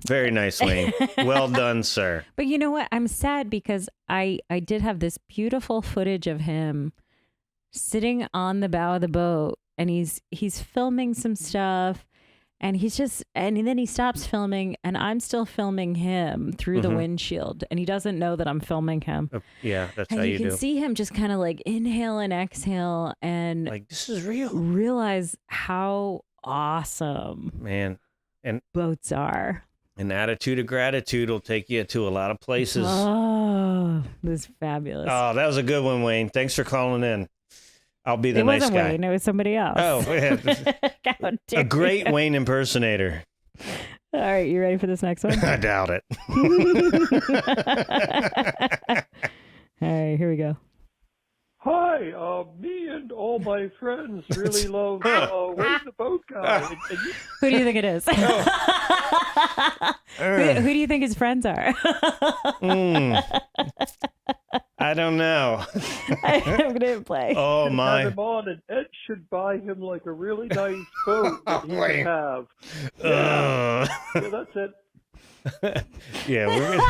Speaker 2: Very nice, Wayne. Well done, sir.
Speaker 1: But you know what? I'm sad because I did have this beautiful footage of him sitting on the bow of the boat, and he's filming some stuff, and then he stops filming, and I'm still filming him through the windshield, and he doesn't know that I'm filming him.
Speaker 2: Yeah, that's
Speaker 1: and
Speaker 2: how
Speaker 1: you
Speaker 2: you do.
Speaker 1: can see him just kind of like inhale and exhale and
Speaker 2: Like, this is real.
Speaker 1: realize how awesome
Speaker 2: and
Speaker 1: boats are.
Speaker 2: an attitude of gratitude will take you to a lot of places.
Speaker 1: Oh, this is fabulous.
Speaker 2: Oh, that was a good one, Wayne. Thanks for calling in. I'll be the nice guy.
Speaker 1: It wasn't Wayne, it was somebody else.
Speaker 2: Oh, yeah. A great Wayne impersonator.
Speaker 1: All right, you ready for this next one?
Speaker 2: I doubt it.
Speaker 1: All right, here we go.
Speaker 3: Hi, me and all my friends really love Wayne the Boat Guy.
Speaker 1: Who do you think it is? Who do you think his friends are?
Speaker 2: I don't know.
Speaker 1: I'm gonna play.
Speaker 2: Oh my!
Speaker 3: Have him on, and Ed should buy him like a really nice boat that he can have. Yeah, that's it.
Speaker 2: Yeah, we're gonna...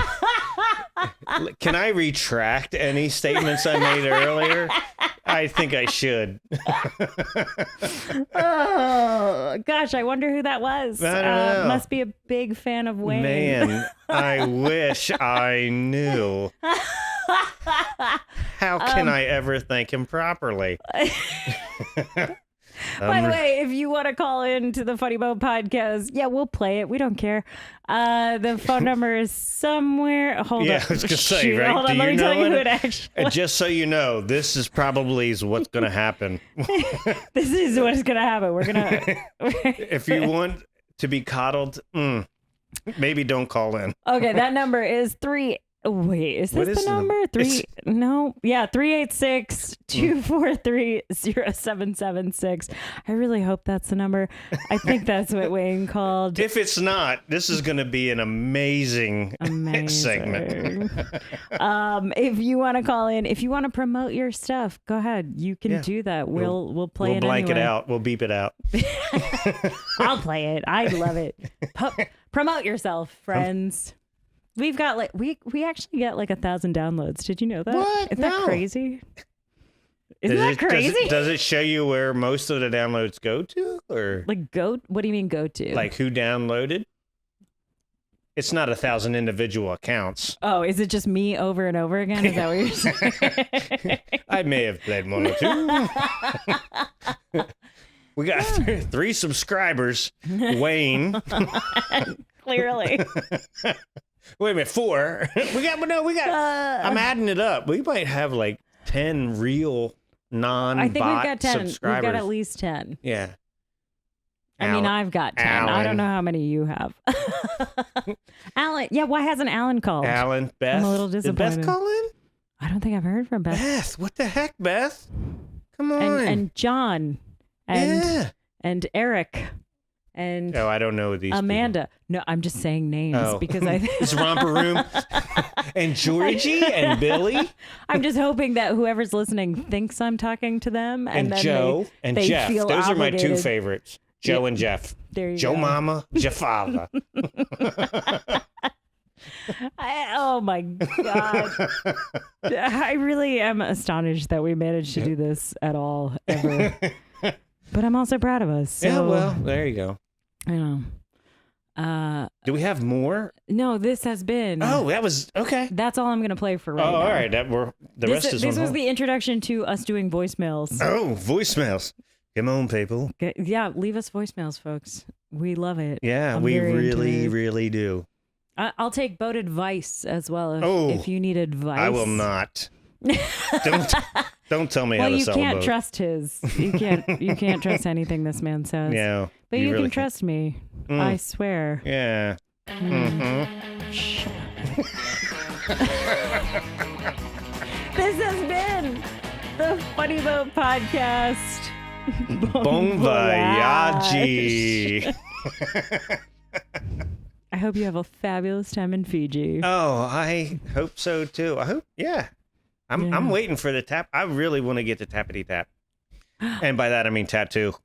Speaker 2: Can I retract any statements I made earlier? I think I should.
Speaker 1: Oh gosh, I wonder who that was.
Speaker 2: I don't know.
Speaker 1: Must be a big fan of Wayne.
Speaker 2: Man, I wish I knew. How can I ever thank him properly?
Speaker 1: By the way, if you want to call in to the Funny Bone Podcast, yeah, we'll play it. We don't care. The phone number is somewhere. Hold on.
Speaker 2: Yeah, I was going to say, right?
Speaker 1: Hold on, let me tell you who it actually
Speaker 2: just so you know, this is probably what's going to happen.
Speaker 1: This is what's going to happen. We're going to...
Speaker 2: If you want to be coddled, maybe don't call in.
Speaker 1: Okay, that number is 3... Wait, is this the number? 386-243-0776. I really hope that's the number. I think that's what Wayne called.
Speaker 2: If it's not, this is going to be an amazing segment.
Speaker 1: If you want to call in, if you want to promote your stuff, go ahead. You can do that. We'll play it.
Speaker 2: We'll blank
Speaker 1: anyway.
Speaker 2: it out. We'll beep it out.
Speaker 1: I'll play it. I love it. Promote yourself, friends. We've got like we actually get like 1,000 downloads. Did you know that?
Speaker 2: What?
Speaker 1: Isn't that crazy? Isn't that crazy?
Speaker 2: Does it show you where most of the downloads go to, or
Speaker 1: like go? What do you mean go to?
Speaker 2: Like who downloaded? It's not 1,000 individual accounts.
Speaker 1: Oh, is it just me over and over again? Is that what you're saying?
Speaker 2: I may have played one or two. We got 3 subscribers. Wayne.
Speaker 1: Clearly.
Speaker 2: Wait a minute, 4. We got. I'm adding it up. We might have like 10 real non-bot
Speaker 1: I think we've got 10.
Speaker 2: subscribers.
Speaker 1: We've got at least 10.
Speaker 2: Yeah.
Speaker 1: I mean, I've got 10.
Speaker 2: Alan.
Speaker 1: I don't know how many you have. Alan. Yeah, why hasn't Alan called?
Speaker 2: Alan, Beth.
Speaker 1: I'm a little disappointed.
Speaker 2: Did Beth call in?
Speaker 1: I don't think I've heard from Beth.
Speaker 2: Beth, what the heck, Beth? Come on.
Speaker 1: And John. And Eric. And
Speaker 2: I don't know these
Speaker 1: Amanda. No, I'm just saying names because I
Speaker 2: it's Romper Room and Georgie and Billy.
Speaker 1: I'm just hoping that whoever's listening thinks I'm talking to them, and then
Speaker 2: Joe and
Speaker 1: they
Speaker 2: Jeff.
Speaker 1: feel
Speaker 2: Those
Speaker 1: obligated.
Speaker 2: are my two favorites. Joe and Jeff.
Speaker 1: There you
Speaker 2: Joe
Speaker 1: go.
Speaker 2: Mama, Jeff Father.
Speaker 1: Oh my God. I really am astonished that we managed to do this at all ever. But I'm also proud of us. So,
Speaker 2: Yeah, well, there you go.
Speaker 1: I know.
Speaker 2: Do we have more?
Speaker 1: No, this has been.
Speaker 2: Oh, that was okay.
Speaker 1: That's all I'm going to play for right now.
Speaker 2: All right. The rest is
Speaker 1: This
Speaker 2: on
Speaker 1: was
Speaker 2: hold.
Speaker 1: the introduction to us doing voicemails.
Speaker 2: Oh, voicemails. Come on, people.
Speaker 1: Yeah, leave us voicemails, folks. We love it.
Speaker 2: Yeah,
Speaker 1: I'm
Speaker 2: we
Speaker 1: very into
Speaker 2: really,
Speaker 1: it.
Speaker 2: really do.
Speaker 1: I'll take boat advice as well if you need advice.
Speaker 2: I will not. Don't tell me how to sell a boat.
Speaker 1: Well, you can't trust his. You can't trust anything this man says.
Speaker 2: Yeah.
Speaker 1: But you
Speaker 2: really
Speaker 1: can trust me. I swear.
Speaker 2: Yeah.
Speaker 1: This has been the Funny Boat Podcast.
Speaker 2: Bon voyage.
Speaker 1: I hope you have a fabulous time in Fiji.
Speaker 2: Oh, I hope so too. I'm waiting for the tap. I really want to get the tappity tap. And by that I mean tattoo.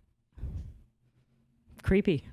Speaker 1: Creepy.